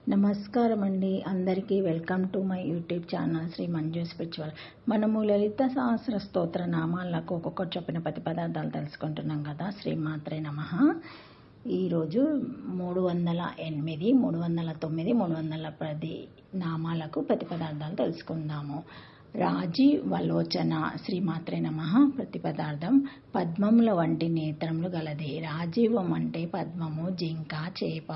నమస్కారం అండి. అందరికీ welcome to my YouTube channel Shri Manju spiritual. మనము లలిత సహస్ర స్తోత్ర నామాలకు ఒక్కొక్కటి చెప్పిన 10 పదార్థాలు తెలుసుకుంటున్నాం కదా. శ్రీమాత్రే నమః. ఈరోజు 308, 309, 310 నామాలకు 10 పదార్థాలు తెలుసుకుందాము. రాజీవలోచన. శ్రీమాత్రే నమః. ప్రతి పదార్థం పద్మముల వంటి నేత్రములు గలది. రాజీవం అంటే పద్మము, జింక, చేప,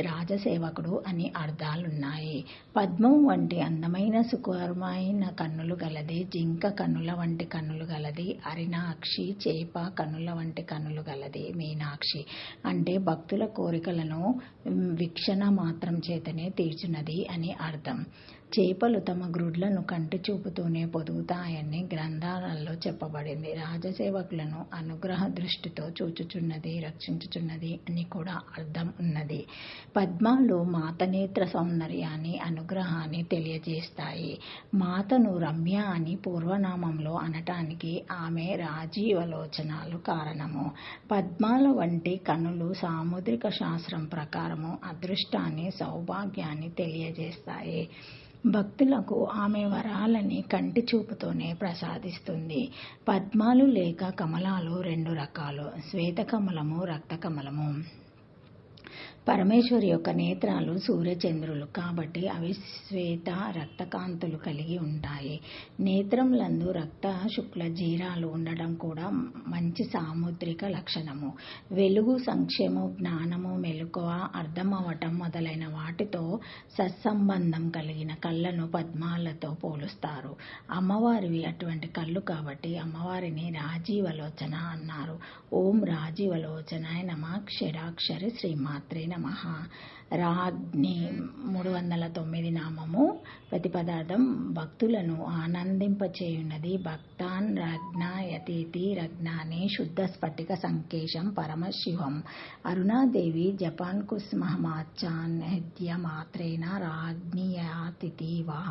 రాజసేవకుడు అని అర్థాలున్నాయి. పద్మం వంటి అందమైన సుకుమారమైన కన్నులు గలది. జింక కన్నుల వంటి కన్నులు గలది. అరినాక్షి. చేప కన్నుల వంటి కన్నులు గలది. మీనాక్షి అంటే భక్తుల కోరికలను వీక్షణ మాత్రం చేతనే తీర్చున్నది అని అర్థం. చేపలు తమ గ్రుడ్లను కంటి చూపుతూనే పొదుగుతాయని గ్రంథాలలో చెప్పబడింది. రాజసేవకులను అనుగ్రహ దృష్టితో చూచుచున్నది, రక్షించుచున్నది అని కూడా అర్థం ఉన్నది. పద్మాలు మాతనేత్ర సౌందర్యాన్ని, అనుగ్రహాన్ని తెలియజేస్తాయి. మాతను రమ్య అని పూర్వనామంలో అనటానికి ఆమె రాజీవలోచనాలు కారణము. పద్మాల వంటి కనులు సాముద్రిక శాస్త్రం ప్రకారము అదృష్టాన్ని, సౌభాగ్యాన్ని తెలియజేస్తాయి. భక్తులకు ఆమె వరాలని కంటి చూపుతోనే ప్రసాదిస్తుంది. పద్మాలు లేక కమలాలు 2 రకాలు: శ్వేత కమలము, రక్త కమలము. పరమేశ్వరి యొక్క నేత్రాలు సూర్యచంద్రులు కాబట్టి అవి శ్వేత రక్తకాంతులు కలిగి ఉంటాయి. నేత్రములందు రక్త శుక్ల జీరాలు ఉండడం కూడా మంచి సాముద్రిక లక్షణము. వెలుగు, సంక్షేమం, జ్ఞానము, మెలకువ, అర్థమవటం మొదలైన వాటితో సత్సంబంధం కలిగిన కళ్ళను పద్మాలతో పోలుస్తారు. అమ్మవారివి అటువంటి కళ్ళు కాబట్టి అమ్మవారిని రాజీవలోచన అన్నారు. ఓం రాజీవలోచనాయ నమః. క్షరాక్షరి శ్రీమాత్రే నమః. రాజ్ఞి. 309 నామము. ప్రతి పదార్థం భక్తులను ఆనందింపచేయున్నది. భక్తాన్ రజ్ఞాయతీతి. రజ్ఞాని శుద్ధ స్ఫటిక సంకేశం పరమశివం. అరుణాదేవి జపాన్ కుస్మహమాచాన్య మాత్రేన రాజ్ఞియాతిథి వహ.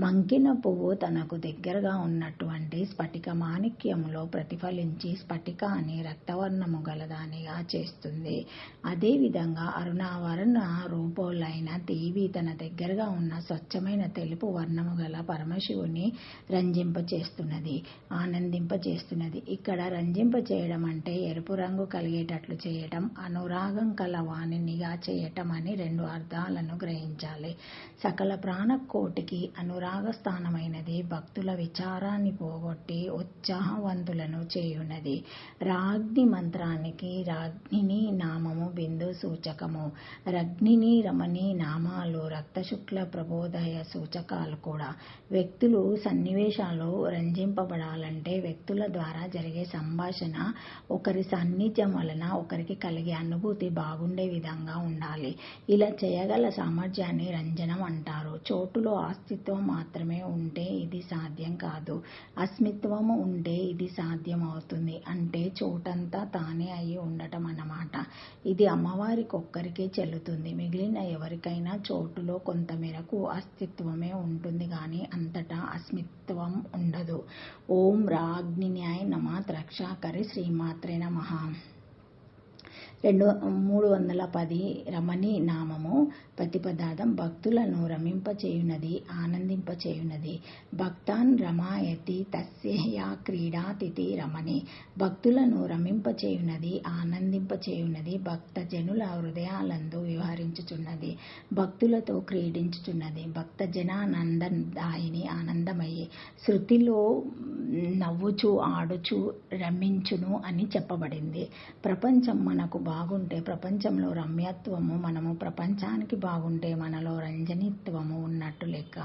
మంకిన పువ్వు తనకు దగ్గరగా ఉన్నటువంటి స్ఫటిక మాణిక్యములో ప్రతిఫలించి స్ఫటికాన్ని రక్తవర్ణము గలదానిగా చేస్తుంది. అదేవిధంగా అరుణావరణ రూపంలైన దేవి తన దగ్గరగా ఉన్న స్వచ్ఛమైన తెలుపు వర్ణము గల పరమశివుని రంజింపచేస్తున్నది, ఆనందింపచేస్తున్నది. ఇక్కడ రంజింపచేయడం అంటే ఎరుపు రంగు కలిగేటట్లు చేయటం, అనురాగం కల వాణినిగా చేయటం అని 2 అర్థాలను గ్రహించాలి. సకల ప్రాణకోటికి అనురాగ స్థానమైనది. భక్తుల విచారాన్ని పోగొట్టి ఉత్సాహవంతులను చేయున్నది. రాజ్ఞి మంత్రానికి రాజ్ఞిని నామము బిందు సూచకము. రజ్ఞిని, రమణి నామాలు రక్తశుక్ల ప్రబోధయ సూచకాలు కూడా. వ్యక్తులు, సన్నివేశాలు రంజింపబడాలంటే వ్యక్తుల ద్వారా జరిగే సంభాషణ, ఒకరి సాన్నిధ్యం వలన ఒకరికి కలిగే అనుభూతి బాగుండే విధంగా ఉండాలి. ఇలా చేయగల సామర్థ్యాన్ని రంజనం అంటారు. చోటులో అస్తిత్వం మాత్రమే ఉంటే ఇది సాధ్యం కాదు. అస్మిత్వము ఉంటే ఇది సాధ్యం అవుతుంది. అంటే చోటంతా తానే అయి ఉండటం అన్నమాట. ఇది అమ్మవారికొక్కరికే చెల్లుతుంది. మిగిలిన ఎవరికైనా చోటులో కొంతమేరకు అస్తిత్వమే ఉంటుంది గాని అంతటా అస్మిత్వం ఉండదు. ఓం రాజ్ఞిన్యాయ నమః. రక్షాకరి శ్రీమాత్రే నమః. 310 రమణి నామము. ప్రతి పదార్థం భక్తులను రమింపచేయున్నది, ఆనందింపచేయున్నది. భక్తాన్ రమాయతి తస్య క్రీడాతిథి రమణి. భక్తులను రమింపచేయున్నది, ఆనందింపచేయున్నది. భక్త జనుల హృదయాలందు విహరించుచున్నది, భక్తులతో క్రీడించుచున్నది. భక్త జనానందదాయిని, ఆనందమయ్యి శృతిలో నవ్వుచు ఆడుచు రమించును అని చెప్పబడింది. ప్రపంచం మనకు బాగుంటే ప్రపంచంలో రమ్యత్వము, మనము ప్రపంచానికి బాగుంటే మనలో రంజనిత్వము ఉన్నట్టు లెక్క.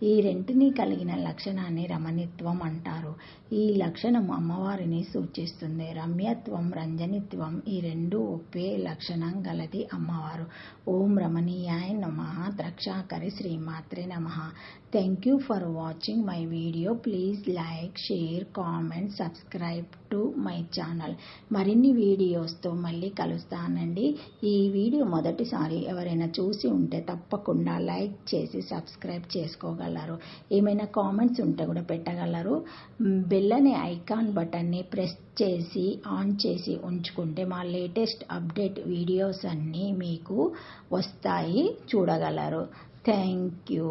ఈ రెంటిని కలిగిన లక్షణాన్ని రమణిత్వం అంటారు. ఈ లక్షణం అమ్మవారిని సూచిస్తుంది. రమ్యత్వం, రంజనిత్వం ఈ 2 ఒప్పే లక్షణం గలది అమ్మవారు. ఓం రమణీయాయ నమః. రక్షాకరి శ్రీమాత్రే నమః. Thank you for watching my video. Please like, share, comment, subscribe to my channel. మరిన్ని వీడియోస్తో మళ్ళీ కలుద్దాం. కలుస్తానండి. ఈ వీడియో మొదటిసారి ఎవరైనా చూసి ఉంటే తప్పకుండా లైక్ చేసి సబ్స్క్రైబ్ చేసుకోగలరు. ఏమైనా కామెంట్స్ ఉంటే కూడా పెట్టగలరు. బెల్ అనే ఐకాన్ బటన్ని ప్రెస్ చేసి ఆన్ చేసి ఉంచుకుంటే మా లేటెస్ట్ అప్డేట్ వీడియోస్ అన్నీ మీకు వస్తాయి, చూడగలరు. Thank you.